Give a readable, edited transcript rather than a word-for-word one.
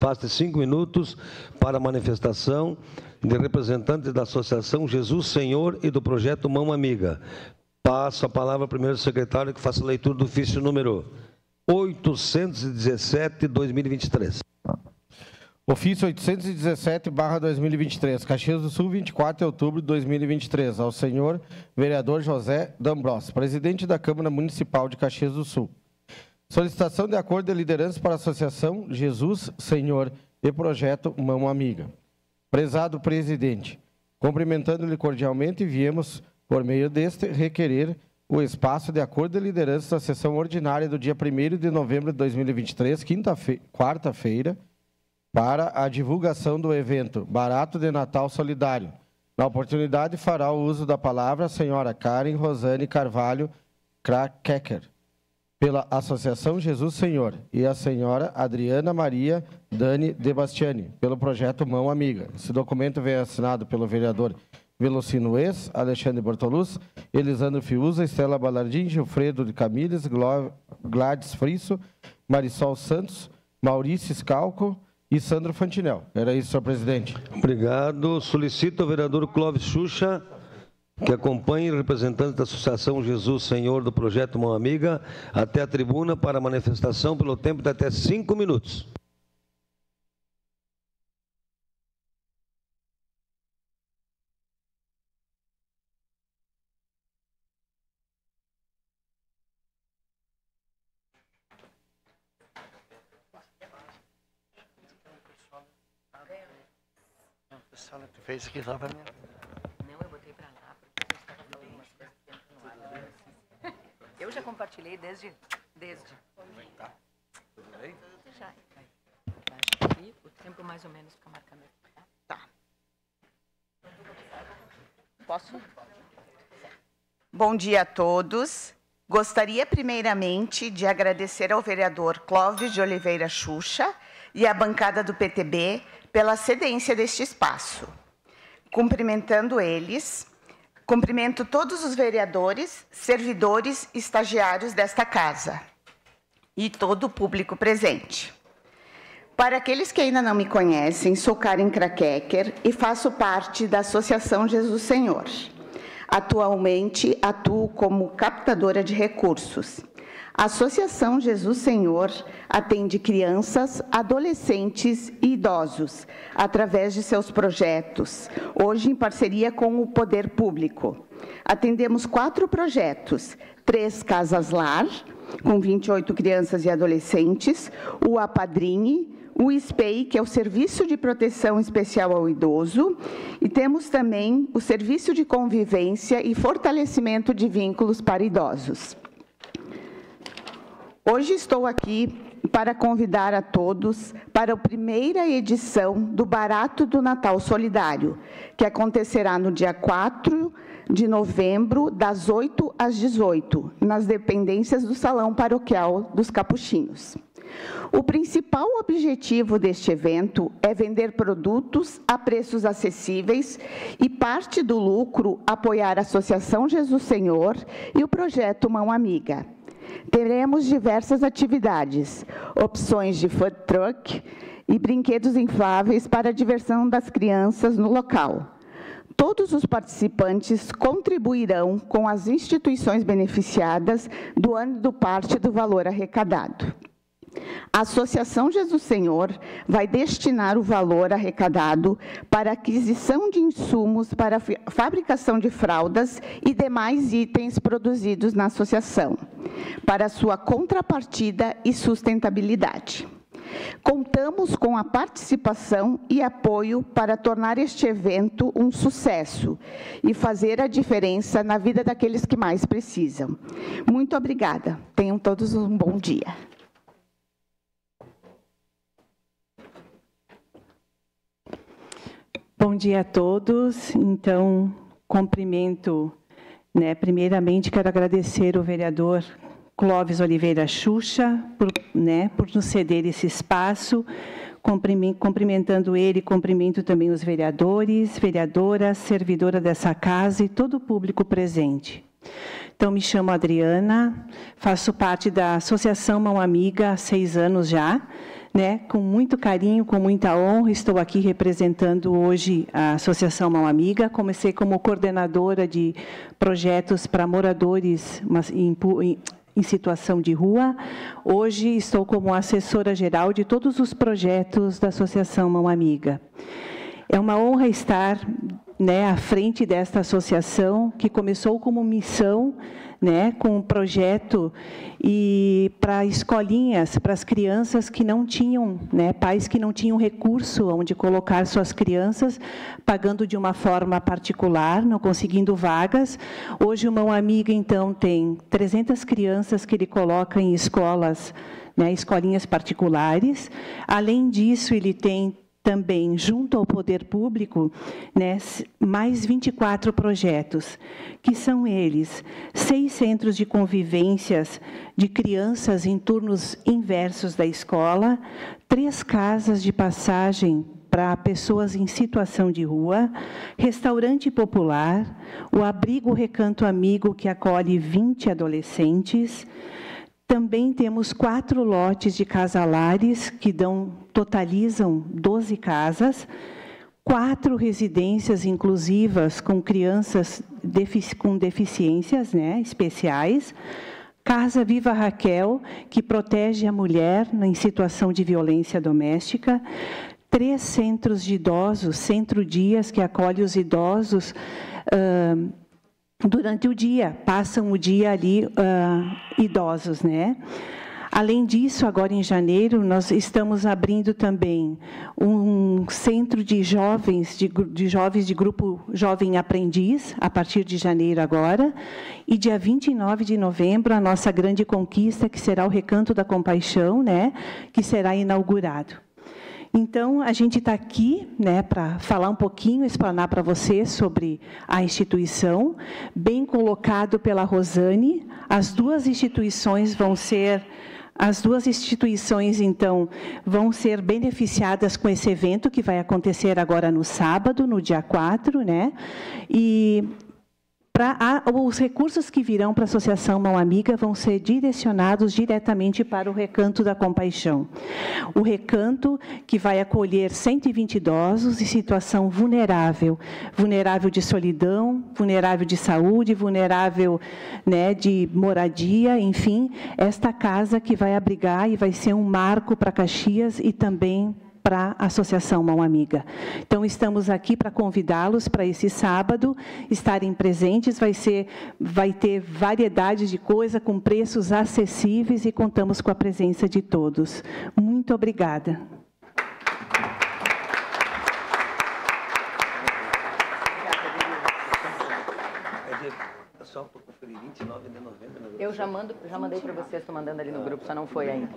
espaço de 5 minutos para manifestação de representantes da Associação Jesus Senhor e do Projeto Mão Amiga. Passo a palavra ao primeiro secretário, que faça a leitura do ofício número 817/2023. Ofício 817/2023, Caxias do Sul, 24 de outubro de 2023, ao senhor vereador José D'Ambrosio, presidente da Câmara Municipal de Caxias do Sul. Solicitação de acordo de liderança para a Associação Jesus Senhor e Projeto Mão Amiga. Prezado presidente, cumprimentando-lhe cordialmente, viemos, por meio deste, requerer o espaço de acordo de liderança da sessão ordinária do dia 1º de novembro de 2023, quarta-feira, para a divulgação do evento Barato de Natal Solidário. Na oportunidade, fará o uso da palavra a senhora Karen Rosane Carvalho Krakecker, pela Associação Jesus Senhor, e a senhora Adriana Maria Dani De Bastiani, pelo projeto Mão Amiga. Esse documento vem assinado pelo vereador Velocino Ex, Alexandre Bortoluz, Elisandro Fiuza, Estela Balardim, Gilfredo de Camilles, Gladys Frisso, Marisol Santos, Maurício Scalco e Sandro Fantinel. Era isso, senhor presidente. Obrigado. Solicito ao vereador Clóvis Xuxa que acompanhe representantes da Associação Jesus Senhor do Projeto Mão Amiga até a tribuna para manifestação pelo tempo de até 5 minutos. Tu fez aqui só para mim? Não, eu botei para lá, porque eu estava falando umas coisas que entram no ar. Eu já compartilhei desde. Tá. Tudo bem? Já. Acho que o tempo mais ou menos fica marcando aqui. Tá. Posso? Bom dia a todos. Gostaria primeiramente de agradecer ao vereador Clóvis de Oliveira Xuxa e à bancada do PTB pela cedência deste espaço. Cumprimentando eles, cumprimento todos os vereadores, servidores e estagiários desta casa e todo o público presente. Para aqueles que ainda não me conhecem, sou Karen Krakecker e faço parte da Associação Jesus Senhor. Atualmente, atuo como captadora de recursos. A Associação Jesus Senhor atende crianças, adolescentes e idosos através de seus projetos, hoje em parceria com o Poder Público. Atendemos 4 projetos, 3 casas-lar, com 28 crianças e adolescentes, o Apadrinhe, o SPEI, que é o Serviço de Proteção Especial ao Idoso, e temos também o Serviço de Convivência e Fortalecimento de Vínculos para Idosos. Hoje estou aqui para convidar a todos para a primeira edição do Barato do Natal Solidário, que acontecerá no dia 4 de novembro, das 8 às 18, nas dependências do Salão Paroquial dos Capuchinhos. O principal objetivo deste evento é vender produtos a preços acessíveis e parte do lucro apoiar a Associação Jesus Senhor e o Projeto Mão Amiga. Teremos diversas atividades, opções de food truck e brinquedos infláveis para a diversão das crianças no local. Todos os participantes contribuirão com as instituições beneficiadas, doando parte do valor arrecadado. A Associação Jesus Senhor vai destinar o valor arrecadado para aquisição de insumos para a fabricação de fraldas e demais itens produzidos na associação, para sua contrapartida e sustentabilidade. Contamos com a participação e apoio para tornar este evento um sucesso e fazer a diferença na vida daqueles que mais precisam. Muito obrigada. Tenham todos um bom dia. Bom dia a todos. Então, cumprimento, primeiramente quero agradecer o vereador Clóvis Oliveira Xuxa por nos ceder esse espaço. Cumprimentando ele, cumprimento também os vereadores, vereadoras, servidora dessa casa e todo o público presente. Então, me chamo Adriana, faço parte da Associação Mão Amiga há 6 anos já, né, com muito carinho, com muita honra, estou aqui representando hoje a Associação Mão Amiga. Comecei como coordenadora de projetos para moradores em situação de rua. Hoje estou como assessora geral de todos os projetos da Associação Mão Amiga. É uma honra estar, né, à frente desta associação, que começou como missão, né, com um projeto e para escolinhas, para as crianças que não tinham, né, pais que não tinham recurso onde colocar suas crianças, pagando de uma forma particular, não conseguindo vagas. Hoje o Mão Amiga, então, tem 300 crianças que ele coloca em escolas, né, escolinhas particulares. Além disso, ele tem também, junto ao poder público, né, mais 24 projetos, que são eles: 6 centros de convivências de crianças em turnos inversos da escola, 3 casas de passagem para pessoas em situação de rua, restaurante popular, o abrigo Recanto Amigo, que acolhe 20 adolescentes. Também temos 4 lotes de casalares, que totalizam 12 casas, 4 residências inclusivas com crianças com deficiências, né, especiais, Casa Viva Raquel, que protege a mulher em situação de violência doméstica, 3 centros de idosos, Centro Dias, que acolhe os idosos durante o dia, passam o dia ali idosos, né? Além disso, agora em janeiro, nós estamos abrindo também um centro de jovens, de grupo Jovem Aprendiz, a partir de janeiro agora, e dia 29 de novembro, a nossa grande conquista, que será o Recanto da Compaixão, né, que será inaugurado. Então, a gente está aqui, né, para falar um pouquinho, explanar para você sobre a instituição, bem colocado pela Rosane. As duas instituições, então, vão ser beneficiadas com esse evento, que vai acontecer agora no sábado, no dia 4, né? E os recursos que virão para a Associação Mão Amiga vão ser direcionados diretamente para o Recanto da Compaixão. O recanto que vai acolher 120 idosos em situação vulnerável, vulnerável de solidão, vulnerável de saúde, vulnerável, né, de moradia, enfim, esta casa que vai abrigar e vai ser um marco para Caxias e também para a Associação Mão Amiga. Então, estamos aqui para convidá-los para esse sábado, estarem presentes, vai ter variedade de coisa, com preços acessíveis, e contamos com a presença de todos. Muito obrigada. Só para conferir, 29 de novembro. Eu já mandei para vocês, estou mandando ali no grupo, só não foi ainda.